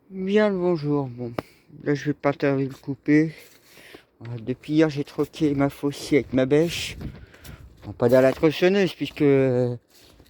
Bien le bonjour. Bon, là je vais pas tarder de le couper. Depuis hier, j'ai troqué ma faucille avec ma bêche. Bon, pas dans la tronçonneuse, puisque je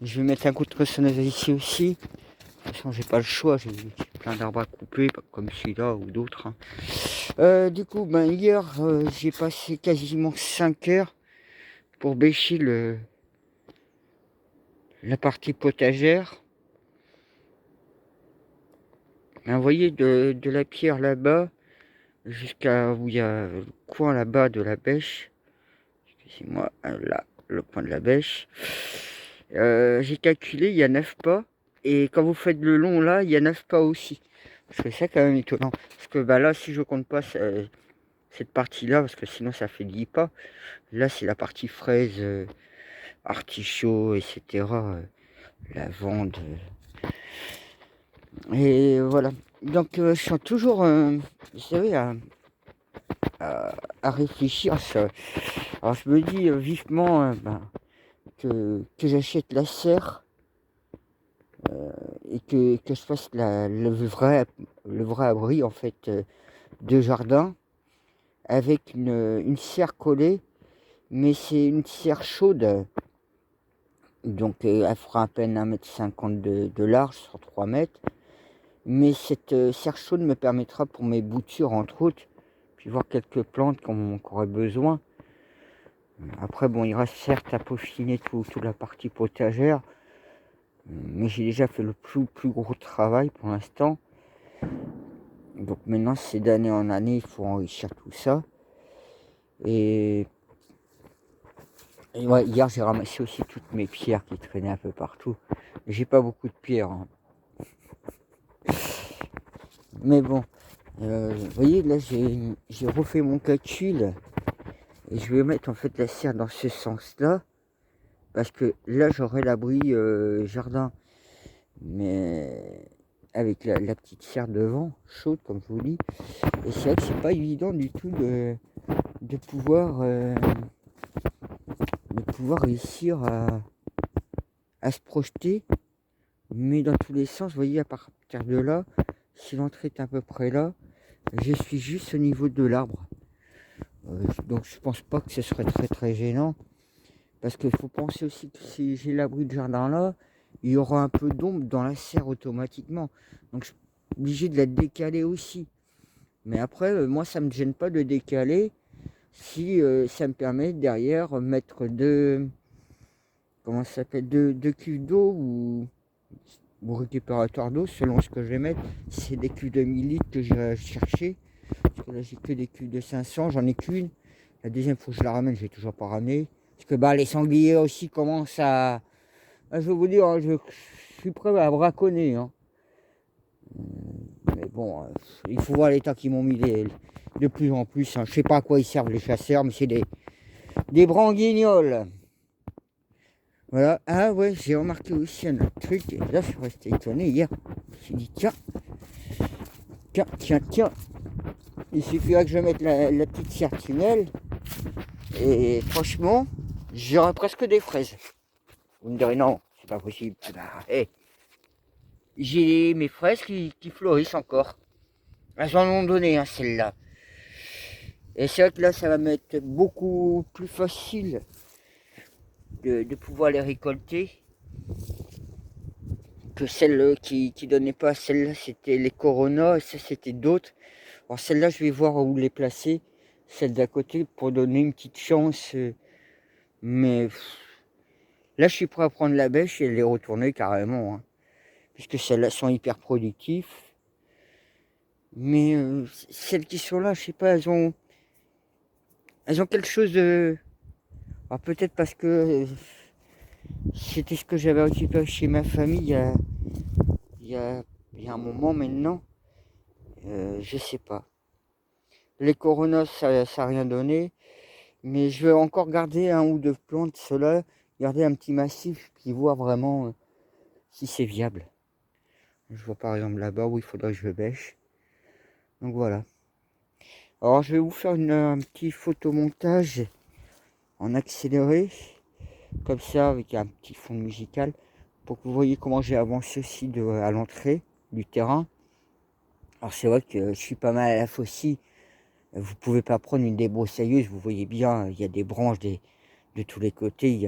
vais mettre un coup de tronçonneuse ici aussi. De toute façon, j'ai pas le choix. J'ai plein d'arbres à couper, comme celui-là ou d'autres, hein. Du coup, hier, j'ai passé quasiment 5 heures pour bêcher la partie potagère. Vous voyez, de la pierre là-bas jusqu'à où il y a le coin là-bas de la bêche. C'est moi, là, le coin de la bêche. J'ai calculé, il y a 9 pas. Et quand vous faites le long là, il y a 9 pas aussi. Parce que c'est quand même étonnant. Parce que là, si je compte pas cette partie-là, parce que sinon ça fait 10 pas. Là, c'est la partie fraise, artichaut, etc. Lavande. Et voilà. Donc, je suis toujours, vous savez, à réfléchir à ça. Alors, je me dis vivement que j'achète la serre et que je fasse le vrai abri en fait de jardin avec une serre collée, mais c'est une serre chaude, donc elle fera à peine 1,50 m de large sur 3 mètres, mais cette serre chaude me permettra pour mes boutures entre autres, puis voir quelques plantes qu'on aurait besoin. Après bon, il reste certes à peaufiner toute la partie potagère, mais j'ai déjà fait le plus gros travail pour l'instant. Donc maintenant, c'est d'année en année, il faut enrichir tout ça. Et, et ouais, hier, j'ai ramassé aussi toutes mes pierres qui traînaient un peu partout. J'ai pas beaucoup de pierres, hein. Mais bon, vous voyez, là, j'ai refait mon calcul. Et je vais mettre en fait la serre dans ce sens-là. Parce que là, j'aurai l'abri jardin. Mais avec la petite serre devant, chaude, comme je vous dis. Et c'est vrai que c'est pas évident du tout de pouvoir... réussir à se projeter, mais dans tous les sens. Vous voyez, à partir de là, si l'entrée est à peu près là, je suis juste au niveau de l'arbre. Donc je pense pas que ce serait très gênant, parce qu'il faut penser aussi que si j'ai l'abri de jardin là, il y aura un peu d'ombre dans la serre automatiquement, donc je suis obligé de la décaler aussi. Mais après, moi ça me gêne pas de décaler si ça me permet derrière mettre comment ça s'appelle, deux cuves d'eau ou récupérateur d'eau, selon ce que je vais mettre. Si c'est des cuves de 1000 litres que j'irai chercher, parce que là j'ai que des cuves de 500, j'en ai qu'une. La deuxième fois que je la ramène, je l'ai toujours pas ramenée. Parce que les sangliers aussi commencent à... je vais vous dire, hein, je suis prêt à braconner, hein. Mais bon, il faut voir l'état qu'ils m'ont mis de plus en plus, hein. Je sais pas à quoi ils servent les chasseurs, mais c'est des branguignoles. Voilà. Ah ouais, j'ai remarqué aussi un autre truc, et là je suis resté étonné hier. Je me suis dit, tiens, il suffira que je mette la petite serre-tunnel, et franchement, j'aurai presque des fraises. Vous me direz, non, c'est pas possible. Ah bah, j'ai mes fraises qui fleurissent encore. Elles en ont donné, hein, celles-là. Et c'est vrai que là, ça va m'être beaucoup plus facile de pouvoir les récolter que celles qui donnaient pas. Celles-là, c'était les Corona, et ça, c'était d'autres. Alors celle-là, je vais voir où les placer. Celle d'à côté pour donner une petite chance. Mais là, je suis prêt à prendre la bêche et les retourner carrément, hein, puisque celles-là sont hyper productives. Mais celles qui sont là, je sais pas, elles ont quelque chose de... Alors peut-être parce que c'était ce que j'avais récupéré chez ma famille il y a, il y a un moment maintenant. Je sais pas. Les Coronas, ça n'a rien donné. Mais je vais encore garder un ou deux plantes, ceux-là, garder un petit massif, puis voir vraiment si c'est viable. Je vois par exemple là-bas où il faudrait que je bêche. Donc voilà. Alors je vais vous faire un petit photomontage en accéléré, comme ça, avec un petit fond musical, pour que vous voyez comment j'ai avancé aussi à l'entrée du terrain. Alors c'est vrai que je suis pas mal à la faucille. Vous pouvez pas prendre une débroussailleuse, vous voyez bien, il y a des branches de tous les côtés, il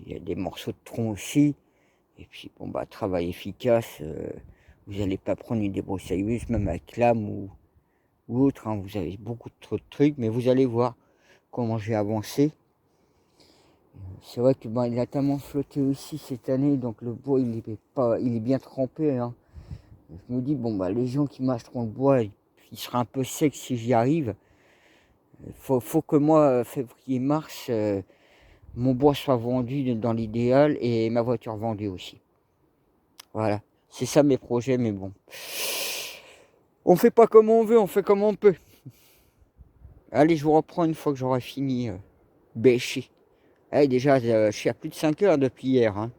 y a des morceaux de tronc aussi. Et puis bon bah travail efficace, vous n'allez pas prendre une débroussailleuse, même avec lame ou autre, hein. Vous avez beaucoup trop de trucs, mais vous allez voir comment j'ai avancé. C'est vrai que il a tellement flotté aussi cette année, donc le bois il est bien trempé, hein. Je me dis bon bah les gens qui mâcheront le bois, il sera un peu sec si j'y arrive. Faut que moi, février-mars, mon bois soit vendu dans l'idéal et ma voiture vendue aussi. Voilà, c'est ça mes projets, mais bon. On fait pas comme on veut, on fait comme on peut. Allez, je vous reprends une fois que j'aurai fini bêcher. Allez, déjà, je suis à plus de 5 heures depuis hier, hein.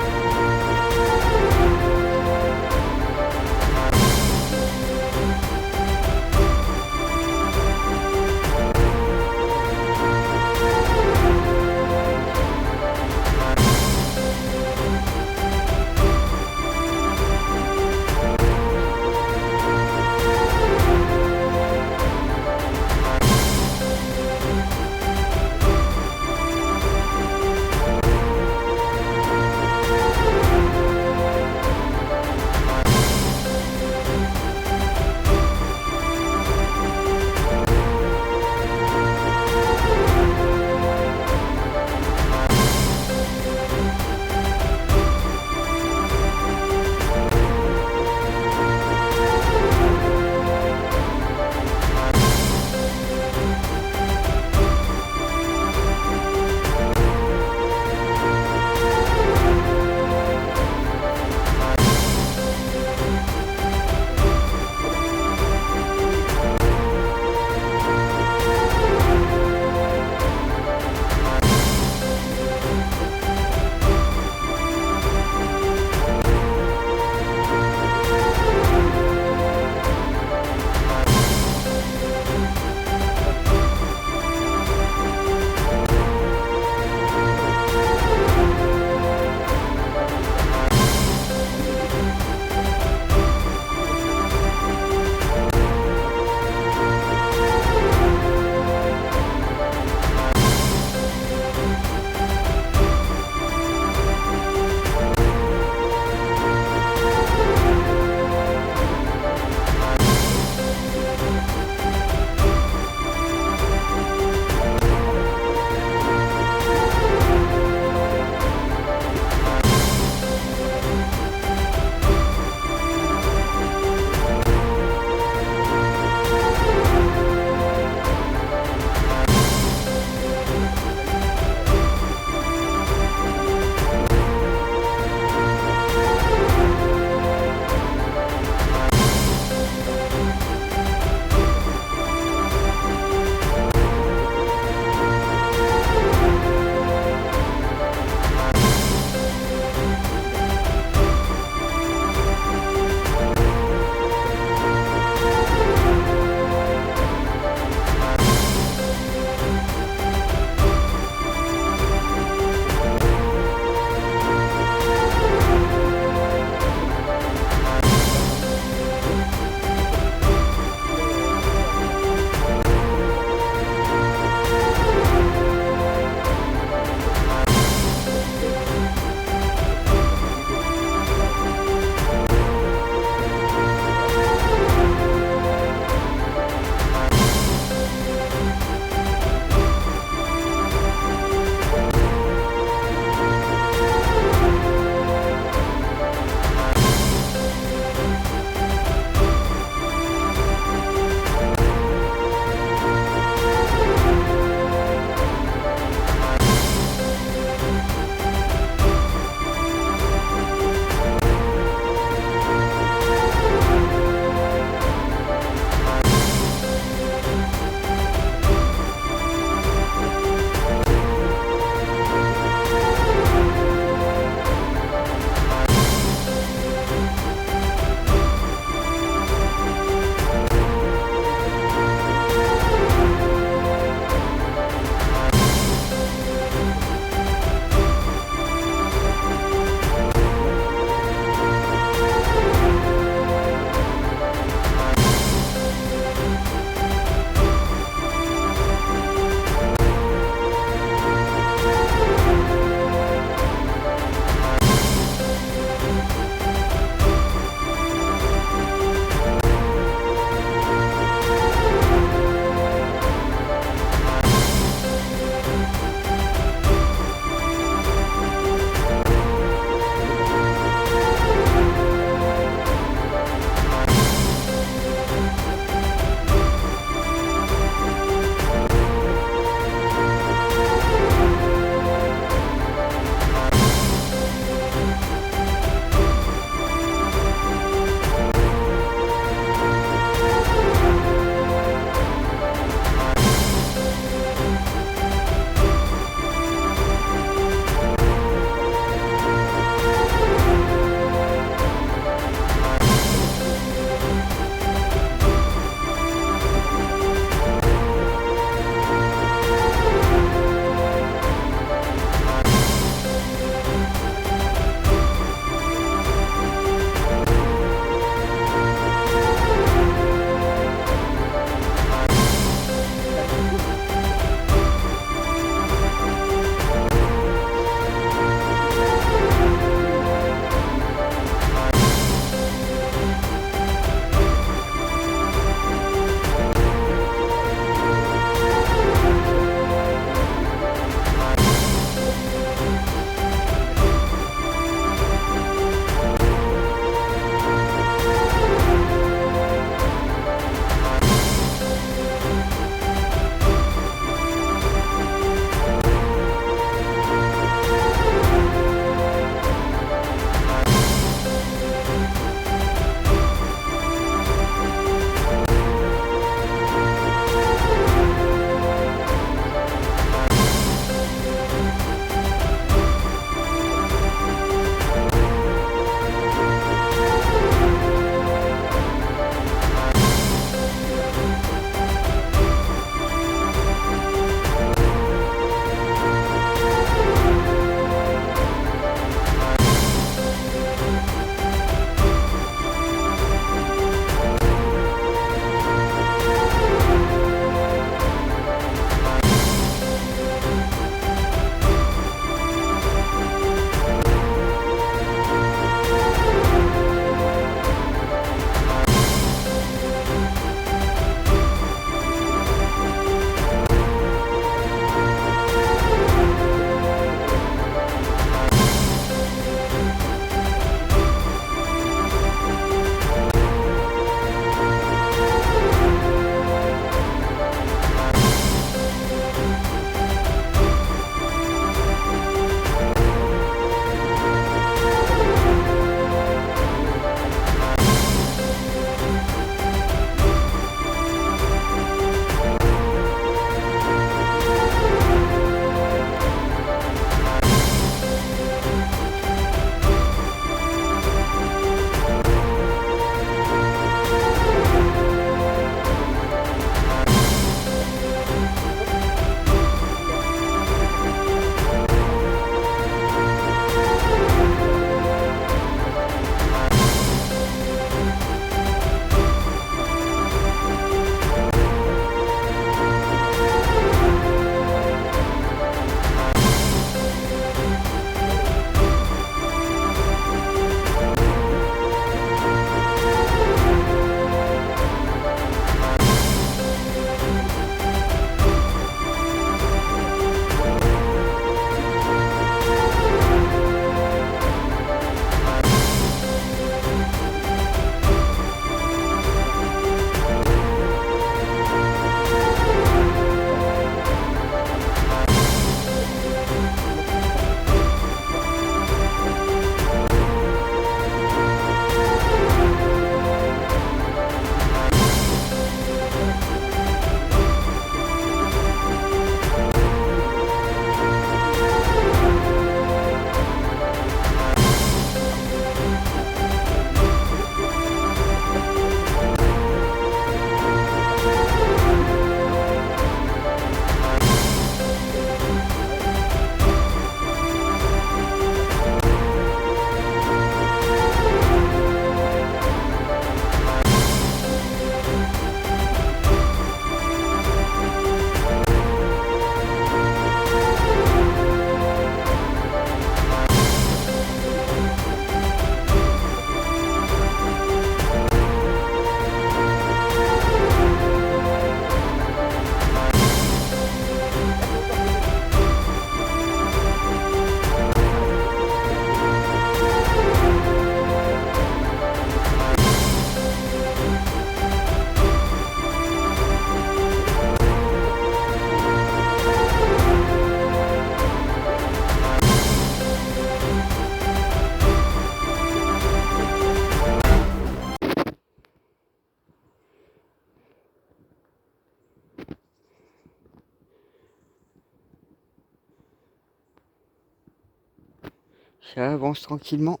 Ça avance tranquillement.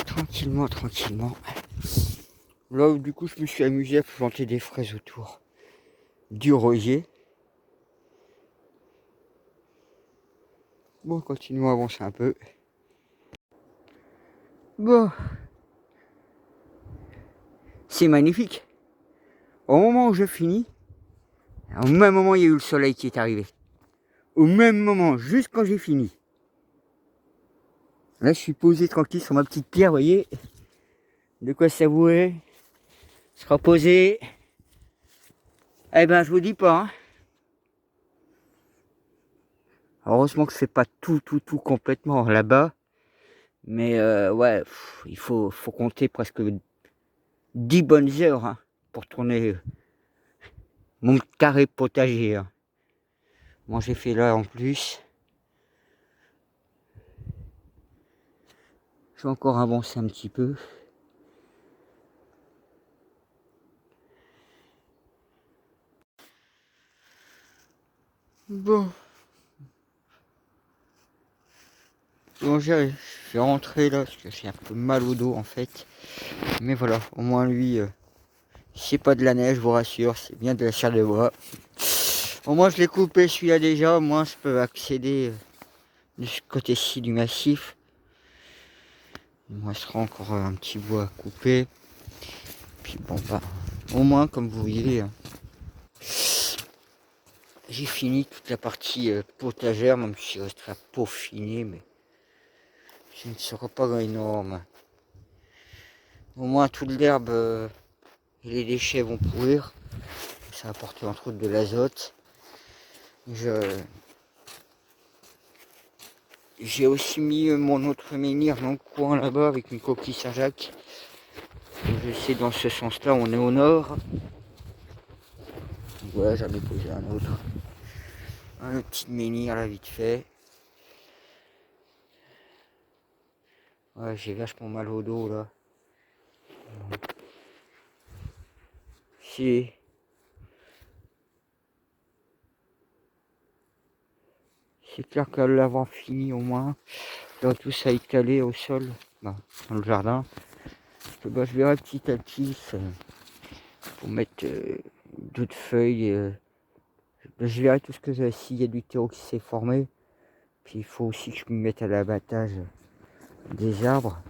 Tranquillement. Là, du coup, je me suis amusé à planter des fraises autour du rosier. Bon, continuons à avancer un peu. Bon, c'est magnifique. Au moment où je finis, au même moment, il y a eu le soleil qui est arrivé. Au même moment, juste quand j'ai fini. Là, je suis posé tranquille sur ma petite pierre, vous voyez. De quoi savourer, se reposer. Eh ben, je vous dis pas. Hein. Heureusement que c'est pas tout complètement là-bas. Mais ouais, il faut compter presque 10 bonnes heures hein, pour tourner mon carré potager. Hein. Moi, j'ai fait là en plus. Je vais encore avancer un petit peu. Bon. Bon, je vais rentrer là parce que j'ai un peu mal au dos en fait. Mais voilà, au moins lui, c'est pas de la neige, je vous rassure, c'est bien de la chair de bois. Au moins je l'ai coupé celui-là déjà, au moins je peux accéder de ce côté-ci du massif. Il me restera encore un petit bois à couper. Puis bon bah, au moins comme vous voyez, j'ai fini toute la partie potagère, même s'il restera peaufiné, mais ce ne sera pas énorme. Au moins toute l'herbe et les déchets vont pourrir. Ça va apporter entre autres de l'azote. J'ai aussi mis mon autre menhir dans le coin là-bas avec une coquille Saint-Jacques. Je sais dans ce sens-là, on est au nord. Voilà, j'en ai posé un autre. Un petit menhir là vite fait. Ouais, j'ai vachement mal au dos là. C'est clair qu'à l'avoir fini au moins, là tout ça étalé au sol, bah, dans le jardin. Bah, je verrai petit à petit pour mettre d'autres feuilles. Je verrai tout ce que j'ai, s'il y a du terreau qui s'est formé. Puis il faut aussi que je me mette à l'abattage des arbres.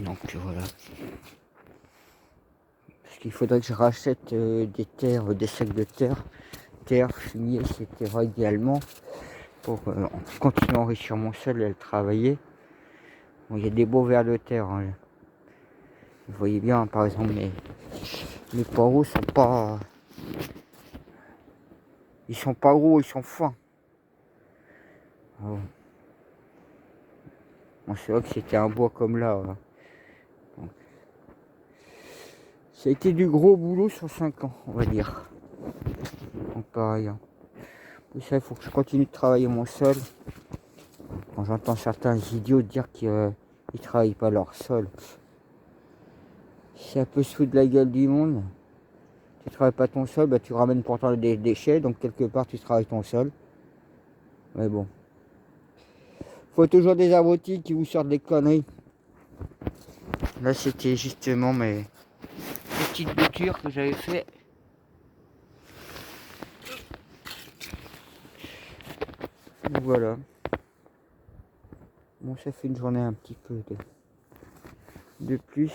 Donc voilà. Parce qu'il faudrait que je rachète des terres, des sacs de terre, fumier, etc. idéalement. Pour continuer à enrichir mon sol et à le travailler. Bon, il y a des beaux vers de terre. Hein. Vous voyez bien, hein, par exemple, mes poireaux sont pas. Ils sont pas gros, ils sont fins. Oh. Bon, c'est vrai que c'était un bois comme là. Hein. Donc, ça a été du gros boulot sur 5 ans, on va dire. Donc pareil. Hein. Pour ça, il faut que je continue de travailler mon sol. Quand j'entends certains idiots dire qu'ils ne travaillent pas leur sol, c'est un peu sous de la gueule du monde. Tu travailles pas ton sol, bah, tu ramènes pourtant des déchets, donc quelque part tu travailles ton sol. Mais bon. Faut toujours des abrutis qui vous sortent des conneries. Là c'était justement mes petites boutures que j'avais fait. Voilà. Bon, ça fait une journée un petit peu de plus.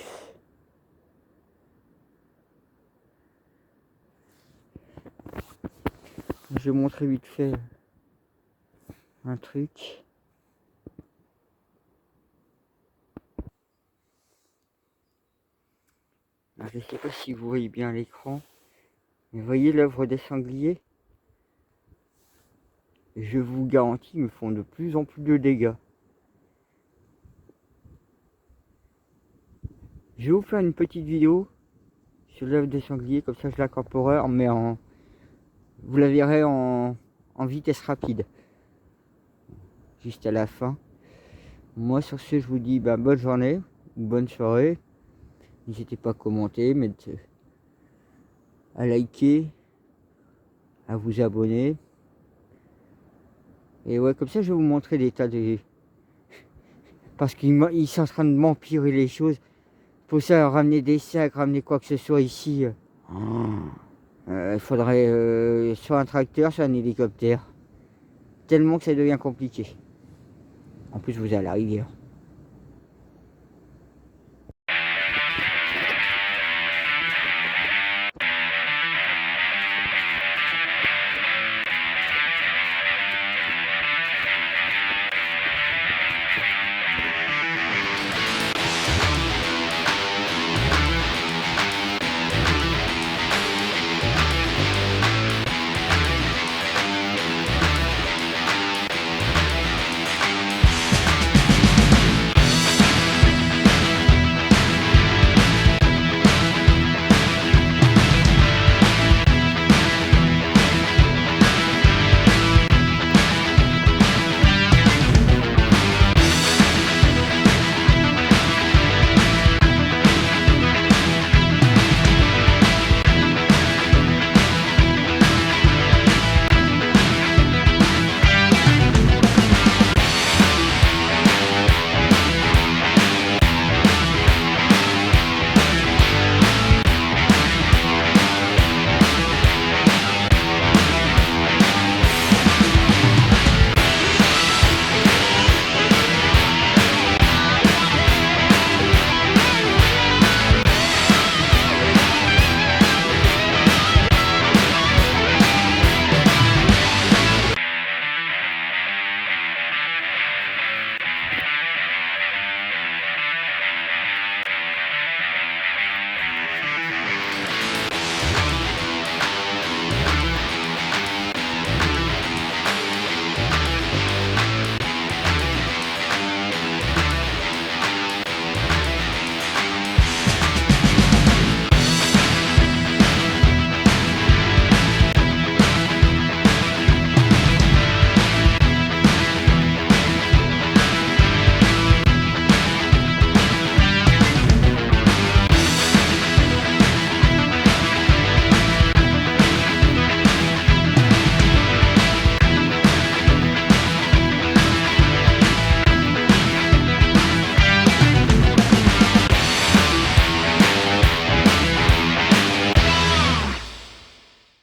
Je vais montrer vite fait un truc. Alors, je ne sais pas si vous voyez bien l'écran, mais voyez l'œuvre des sangliers. Je vous garantis, ils me font de plus en plus de dégâts. Je vais vous faire une petite vidéo sur l'œuvre des sangliers, comme ça je l'incorporerai, mais vous la verrez en vitesse rapide. Juste à la fin. Moi sur ce je vous dis bonne journée, bonne soirée. N'hésitez pas à commenter, à liker, à vous abonner. Et ouais, comme ça, je vais vous montrer l'état des... Parce qu'ils sont en train de m'empirer les choses. Pour ça, ramener des sacs, ramener quoi que ce soit ici. Il faudrait soit un tracteur, soit un hélicoptère. Tellement que ça devient compliqué. En plus, vous avez la rivière.